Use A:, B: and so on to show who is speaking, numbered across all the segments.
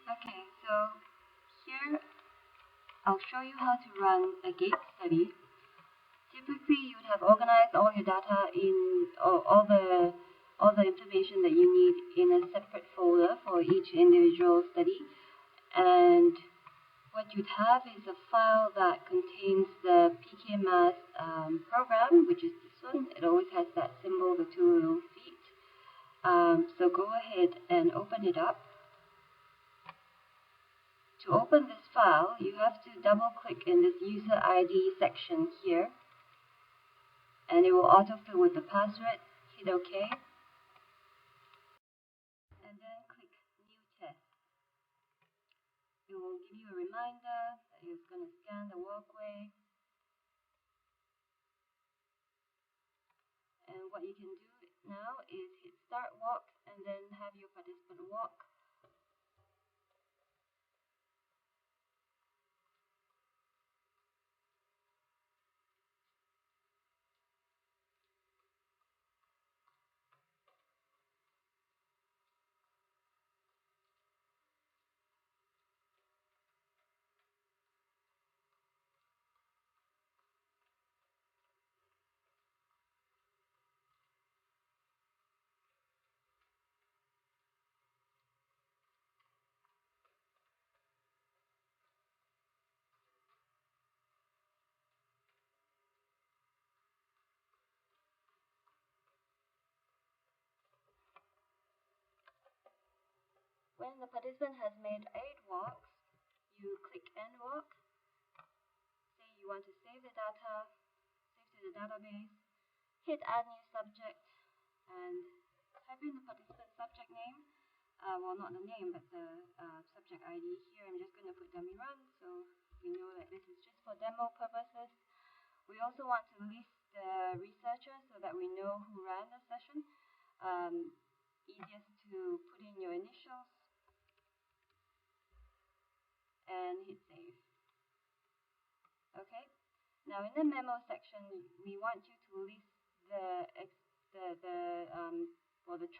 A: Okay, so here I'll show you how to run a Gait study. Typically, you would have organized all your data in all the information that you need in a separate folder for each individual study, and what you'd have is a file that contains the PKMath program, which is this one. It always has that symbol, the two little feet. So go ahead and open it up. To open this file, you have to double click in this user ID section here, and it will autofill with the password. Hit OK, and then click New Test. It will give you a reminder that it's going to scan the walkway, and what you can do now is hit Start Walk and then have your participant walk. When the participant has made 8 walks, you click End Walk. Say you want to save the data, save to the database, hit Add New Subject, and type in the participant subject name. Well, not the name, but the subject ID. Here I'm just going to put dummy run, so we know that this is just for demo purposes. We also want to list the researcher so that we know who ran the session. Easiest to put in your initials and hit save. Okay. Now in the memo section, we want you to list the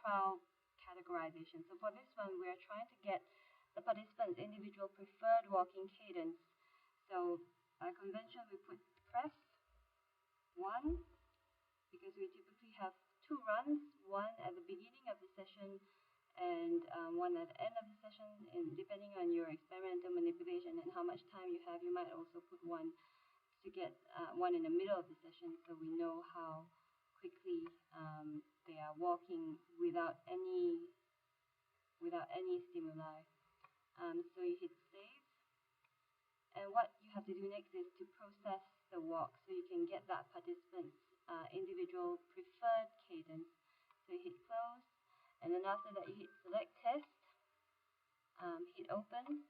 A: trial categorization. So for this one, we're trying to get the participant's individual preferred walking cadence. So by convention, we put press 1 because we typically have 2 runs, one at the beginning of the session and one at the end of the session. And depending on your experimental manipulation and how much time you have, you might also put one to get one in the middle of the session, so we know how quickly they are walking without any stimuli. So you hit save, and what you have to do next is to process the walk so you can get that participant's individual preferred cadence. So you hit close, and then after that you hit select test, hit open,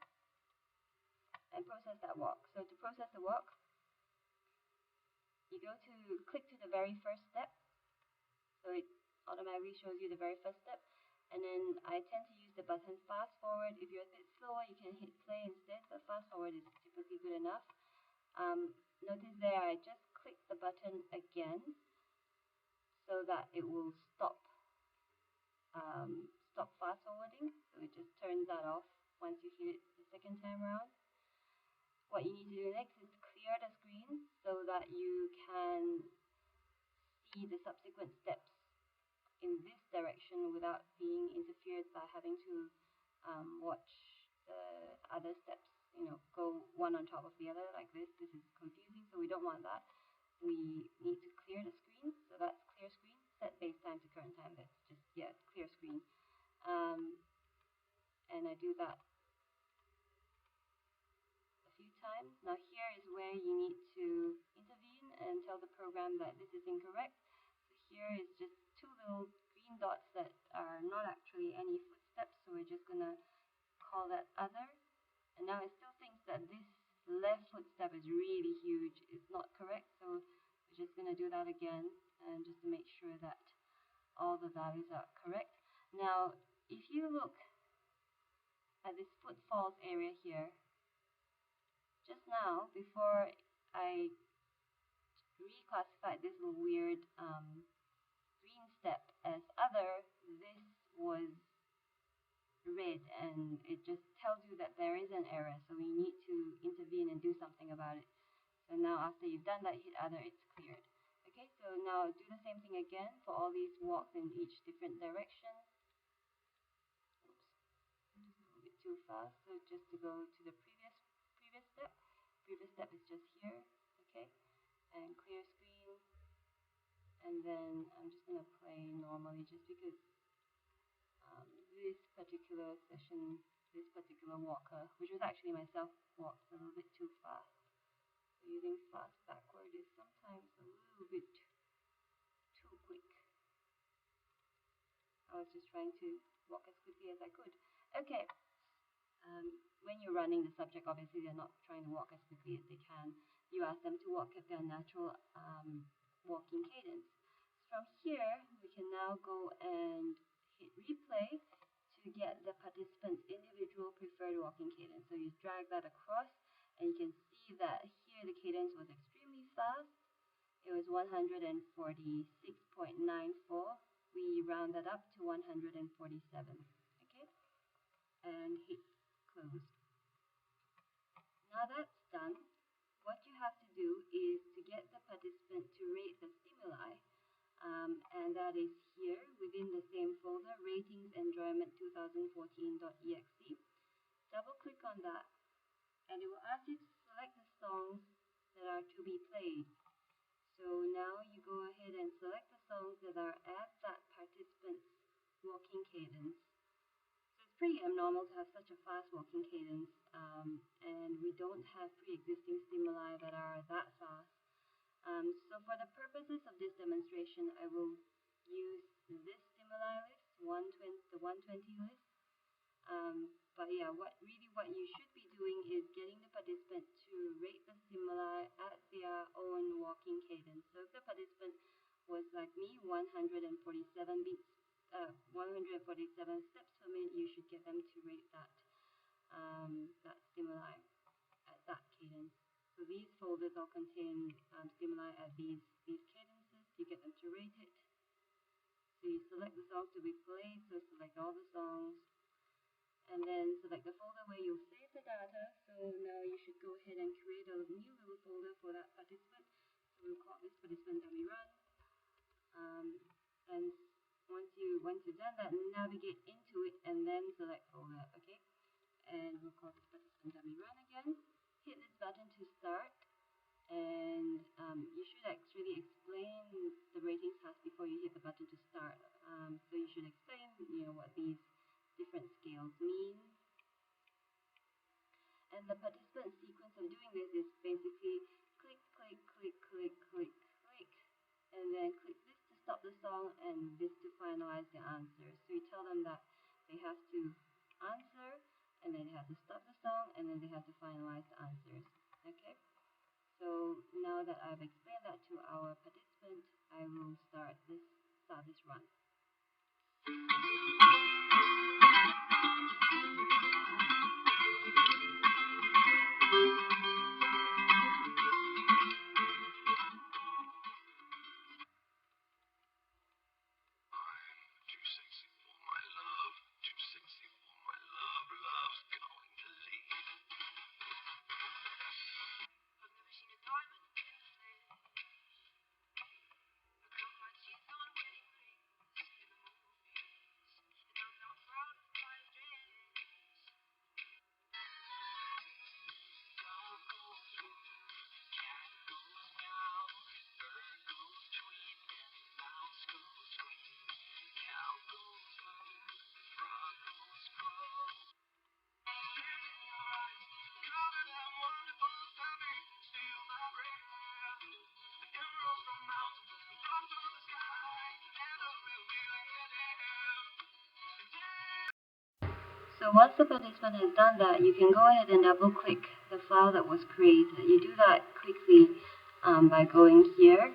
A: and process that walk. So to process the walk, you click to the very first step, so it automatically shows you the very first step, and then I tend to use the button fast forward. If you're a bit slower, you can hit play instead, but fast forward is typically good enough. Notice there I just click the button again so that it will stop fast forwarding, so it just turns that off once you hit it the second time around. What you need to do next is clear the screen so that you can see the subsequent steps in this direction without being interfered by having to watch the other steps, go one on top of the other like this. This is confusing, so we don't want that. We need to clear the screen, so that's clear screen. Set base time to current time, that's just, clear screen. And I do that a few times. Now here is where you need to intervene and tell the program that this is incorrect. So here is just 2 little green dots that are not actually any footsteps, so we're just going to call that other. And now it still thinks that this left footstep is really huge. It's not correct, so we're just going to do that again, and just to make sure that all the values are correct. Now, if you look at this footfalls area here, just now, before I reclassified this little weird green step as other, this was red, and it just tells you that there is an error, so we need to intervene and do something about it. So now after you've done that, hit other, it's cleared. Okay, so now do the same thing again for all these walks in each different direction. Oops, just a little bit too fast, so just to go to the previous step. Previous step is just here, okay, and clear screen, and then I'm just going to play normally just because this particular session, this particular walker, which was actually my self walk, a little bit too fast. So using fast backward is sometimes a little bit too quick. I was just trying to walk as quickly as I could. Okay. When you're running the subject, obviously they're not trying to walk as quickly as they can. You ask them to walk at their natural walking cadence. From here, we can now go and hit replay to get the participant's individual preferred walking cadence. So you drag that across, and you can see that here the cadence was extremely fast. It was 146.94. We rounded up to 147. Okay, and hit close. Now that's done, what you have to do is to get the participant to rate the stimuli, and that is here within the same folder, ratings enjoyment 2014.exe. Double click on that, and it will ask you to select the songs that are to be played. So now you go ahead and select the songs that are at that participant's walking cadence. So it's pretty abnormal to have such a fast walking cadence, and we don't have pre-existing stimuli that are that fast. So for the purposes of this demonstration, I will use this stimuli list, the 120 list. But yeah, what you should be doing is getting the participant to rate the stimuli at their own walking cadence. So if the participant was like me, 147 beats, 147 steps per minute, you should get them to rate that stimuli at that cadence. So these folders all contain stimuli at these cadences. You get them to rate it. So you select the songs to be played. So select all the songs, and then select the folder where you'll save the data. So now you should go ahead and create a new little folder for that participant. So we'll call this participant dummy run. And once you've done that, navigate into it and then select folder. Okay. And we'll call this participant dummy run again. Hit this button to start, and you should actually explain the rating task before you hit the button to start. So you should explain, what these different scales mean. And the participant sequence of doing this is basically click, click, click, click, click, click, and then click this to stop the song and this to finalize the answer. So you tell them that they have to answer, and then they have to stop the song, and then they have to finalize the answers. Okay? So now that I've explained that to our participant, I will start this run. So once the participant has done that, you can go ahead and double-click the file that was created. You do that quickly by going here